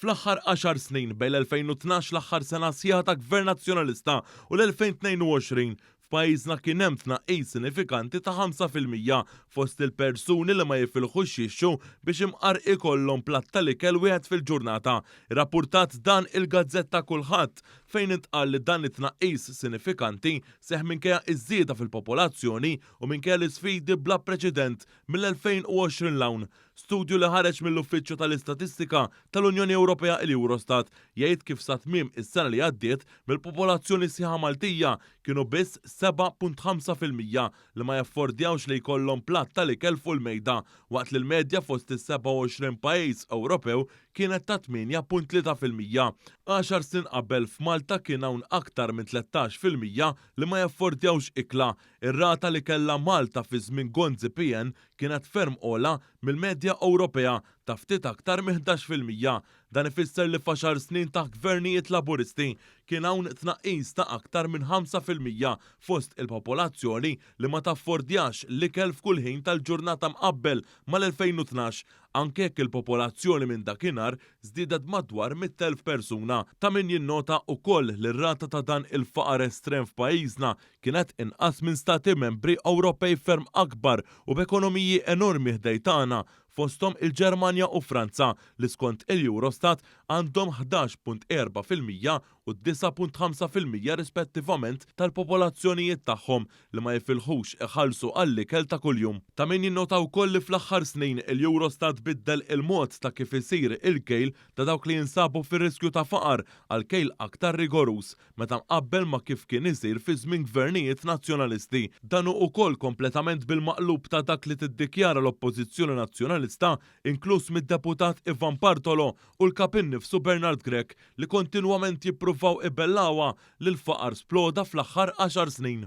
Fl-aħħar 10 snin bejn l-2012 l-aħħar sena sħiħa ta' gvern nazzjonalista u l-2022 f'pajjiżna kien hemm tnaqqis sinifikanti ta' 5% fost il-persuni li ma jifilħux jixxu biex imqar ikollhom platt tal-ikel wieħed fil-ġurnata. Irrappurtat dan il-Gazzetta Kulħadd fejn intqal li dan it-tnaqqis sinifikanti seħħ minkejja iż-żieda fil-popolazzjoni u minkejja l-isfidi bla preċedent mill-2020 l-hawn. Studju li ħareġ mill-Uffiċċju tal-Istatistika tal-Unjoni Ewropea il-Eurostat jgħid kif sa tmiem is-sena li għaddiet mill-popolazzjoni sħiħa Maltija kienu biss 7.5% li ma jaffordjawx li jkollhom platt tal-ikel fuq il-mejda, waqt li l-medja fost is-27 pajjiż Ewropew kienet ta' 8.3%. 10 snin qabel f'Malta kien hawn aktar minn 13% li ma jaffordjawx ikla. Ir-rata li kellha Malta fi żmien Gonzi PN kienet ferm ola mill-medja Ewropea ta' ftit aktar minn 11%. Dan ifisser li f'għaxar snin ta' gvernijiet laburisti kien hawn tnaqqis ta' aktar minn 5% fost il-popolazzjoni li ma taffordjax l-ikel f'kull ħin tal-ġurnata mqabbel mal-2012, anke jekk il-popolazzjoni minn dakinhar żdiedet madwar 100,000 persuna. Ta' min jinnota wkoll li r-rata ta' dan il-faqar estrem f'pajjiżna kienet inqas minn stati membri Ewropej ferm akbar u b'ekonomiji enormi ħdej tagħna fosthom il-Ġermanja u Franza li skont il-Eurostat għandhom 11.4% u 9.5% rispettivament tal-popolazzjonijiet tagħhom li ma jifilħux iħallsu għall-ikel ta' kuljum. Ta' min jinnota wkoll li fl-aħħar snin il-Eurostat biddel il-mod ta' kif isir il-kejl ta' dawk li jinsabu fir-riskju ta' faqar għal kejl aktar rigorus meta mqabbel ma' kif kien isir fi żmien gvernijiet nazzjonalisti. Dan hu wkoll kompletament bil-maqlub ta' dak li tiddikjara l-Oppożizzjoni Nazzjonalista, inkluż mid-deputat Ivan Bartolo u l-kap innifsu Bernard Grech li kontinwament jippruvaw ibellawha li l-faqar sploda fl-aħħar 10 snin.